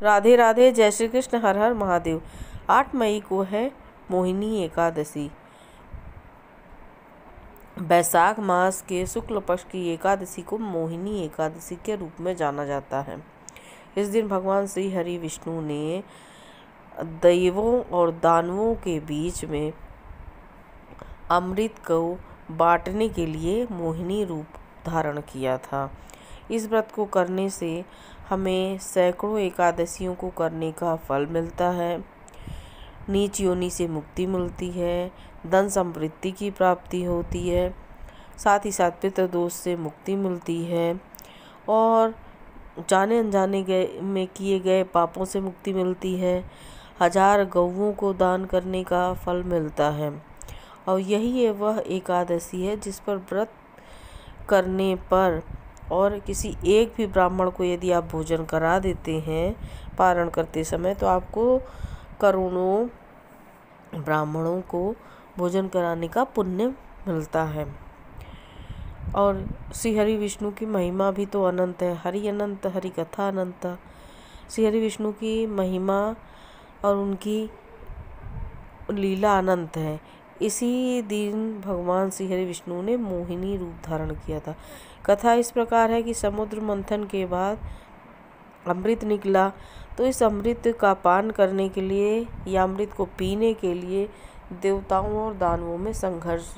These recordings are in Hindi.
राधे राधे, जय श्री कृष्ण, हर हर महादेव। 8 मई को है मोहिनी एकादशी। बैसाख मास के शुक्ल पक्ष की एकादशी को मोहिनी एकादशी के रूप में जाना जाता है। इस दिन भगवान श्री हरि विष्णु ने दैवों और दानवों के बीच में अमृत को बांटने के लिए मोहिनी रूप धारण किया था। इस व्रत को करने से हमें सैकड़ों एकादशियों को करने का फल मिलता है, नीच योनि से मुक्ति मिलती है, धन समृद्धि की प्राप्ति होती है, साथ ही साथ पितृदोष से मुक्ति मिलती है और जाने अनजाने में किए गए पापों से मुक्ति मिलती है। 1000 गौओं को दान करने का फल मिलता है और यही है वह एकादशी है जिस पर व्रत करने पर और किसी एक भी ब्राह्मण को यदि आप भोजन करा देते हैं पारण करते समय, तो आपको करोड़ों ब्राह्मणों को भोजन कराने का पुण्य मिलता है। और श्री हरि विष्णु की महिमा भी तो अनंत है। हरि अनंत, हरि कथा अनंत। श्री हरि विष्णु की महिमा और उनकी लीला अनंत है। इसी दिन भगवान श्री हरि विष्णु ने मोहिनी रूप धारण किया था। कथा इस प्रकार है कि समुद्र मंथन के बाद अमृत निकला, तो इस अमृत का पान करने के लिए या अमृत को पीने के लिए देवताओं और दानवों में संघर्ष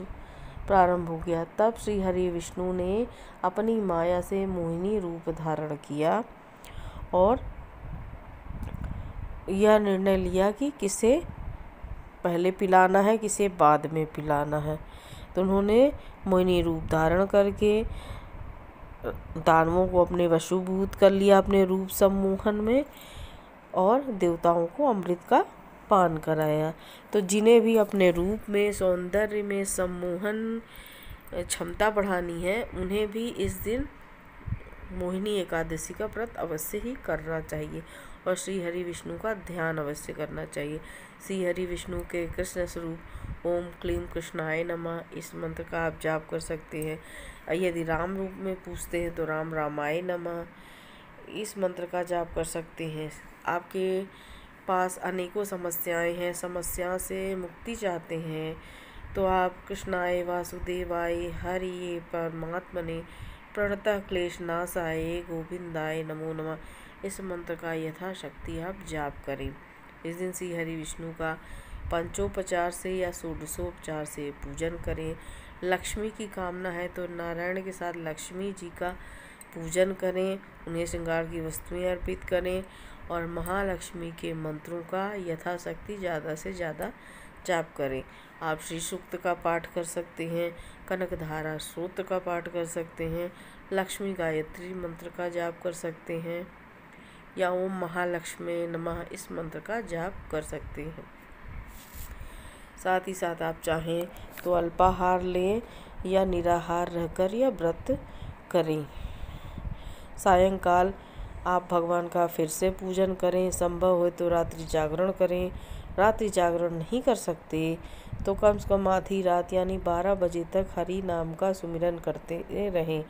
प्रारंभ हो गया। तब श्री हरि विष्णु ने अपनी माया से मोहिनी रूप धारण किया और यह निर्णय लिया कि किसे पहले पिलाना है, किसे बाद में पिलाना है। तो उन्होंने मोहिनी रूप धारण करके दानवों को अपने वशीभूत कर लिया अपने रूप सम्मोहन में और देवताओं को अमृत का पान कराया। तो जिन्हें भी अपने रूप में, सौंदर्य में सम्मोहन क्षमता बढ़ानी है, उन्हें भी इस दिन मोहिनी एकादशी का व्रत अवश्य ही करना चाहिए और श्री हरि विष्णु का ध्यान अवश्य करना चाहिए। श्री हरि विष्णु के कृष्ण स्वरूप ओम क्लीं कृष्णाय नमः, इस मंत्र का आप जाप कर सकते हैं। यदि राम रूप में पूजते हैं तो राम रामाय नमः, इस मंत्र का जाप कर सकते हैं। आपके पास अनेकों समस्याएं हैं, समस्या से मुक्ति चाहते हैं, तो आप कृष्णाय वासुदेवाय हरि परमात्मने प्रणतः क्लेश नाशाय गोविंदाय नमो नमः, इस मंत्र का यथाशक्ति आप जाप करें। इस दिन श्री हरि विष्णु का पंचोपचार से या षोडशोपचार से पूजन करें। लक्ष्मी की कामना है तो नारायण के साथ लक्ष्मी जी का पूजन करें, उन्हें श्रृंगार की वस्तुएं अर्पित करें और महालक्ष्मी के मंत्रों का यथाशक्ति ज़्यादा से ज़्यादा जाप करें। आप श्री सूक्त का पाठ कर सकते हैं, कनकधारा स्तोत्र का पाठ कर सकते हैं, लक्ष्मी गायत्री मंत्र का जाप कर सकते हैं या ओम महालक्ष्मी नमः, इस मंत्र का जाप कर सकते हैं। साथ ही साथ आप चाहें तो अल्पाहार लें या निराहार रहकर यह व्रत करें। सायंकाल आप भगवान का फिर से पूजन करें, संभव हो तो रात्रि जागरण करें। रात्रि जागरण नहीं कर सकते तो कम से कम आधी रात यानी 12 बजे तक हरि नाम का सुमिरन करते रहें।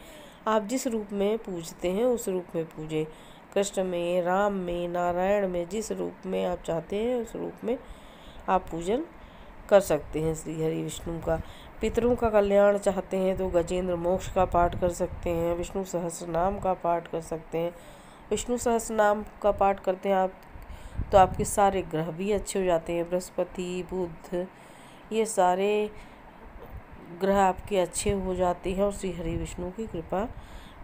आप जिस रूप में पूजते हैं उस रूप में पूजें, कृष्ण में, राम में, नारायण में, जिस रूप में आप चाहते हैं उस रूप में आप पूजन कर सकते हैं श्री हरि विष्णु का। पितरों का कल्याण चाहते हैं तो गजेंद्र मोक्ष का पाठ कर सकते हैं, विष्णु सहस्रनाम का पाठ कर सकते हैं। विष्णु सहस्रनाम का पाठ करते हैं आप तो आपके सारे ग्रह भी अच्छे हो जाते हैं, बृहस्पति, बुध, ये सारे ग्रह आपके अच्छे हो जाते हैं और श्री हरि विष्णु की कृपा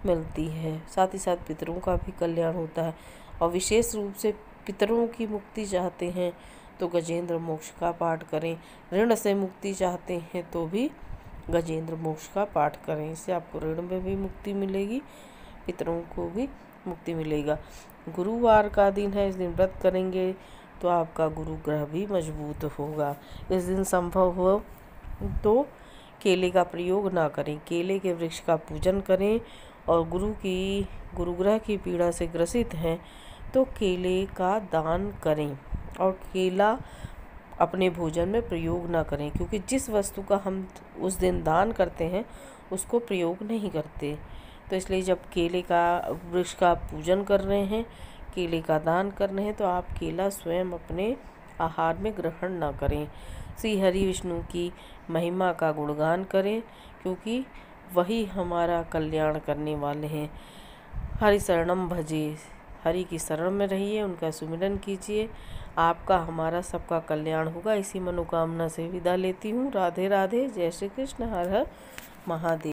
मिलती है। साथ ही साथ पितरों का भी कल्याण होता है और विशेष रूप से पितरों की मुक्ति चाहते हैं तो गजेंद्र मोक्ष का पाठ करें। ऋण से मुक्ति चाहते हैं तो भी गजेंद्र मोक्ष का पाठ करें, इससे आपको ऋण में भी मुक्ति मिलेगी, पितरों को भी मुक्ति मिलेगा। गुरुवार का दिन है, इस दिन व्रत करेंगे तो आपका गुरु ग्रह भी मजबूत होगा। इस दिन संभव हो तो केले का प्रयोग ना करें, केले के वृक्ष का पूजन करें और गुरु ग्रह की पीड़ा से ग्रसित हैं तो केले का दान करें और केला अपने भोजन में प्रयोग ना करें, क्योंकि जिस वस्तु का हम उस दिन दान करते हैं उसको प्रयोग नहीं करते। तो इसलिए जब केले का वृक्ष का पूजन कर रहे हैं केले का दान कर रहे हैं तो आप केला स्वयं अपने आहार में ग्रहण ना करें। श्री हरि विष्णु की महिमा का गुणगान करें, क्योंकि वही हमारा कल्याण करने वाले हैं। हरि शरणम भजे, हरि की शरण में रहिए, उनका सुमिरन कीजिए, आपका हमारा सबका कल्याण होगा। इसी मनोकामना से विदा लेती हूँ। राधे राधे, जय श्री कृष्ण, हर हर महादेव।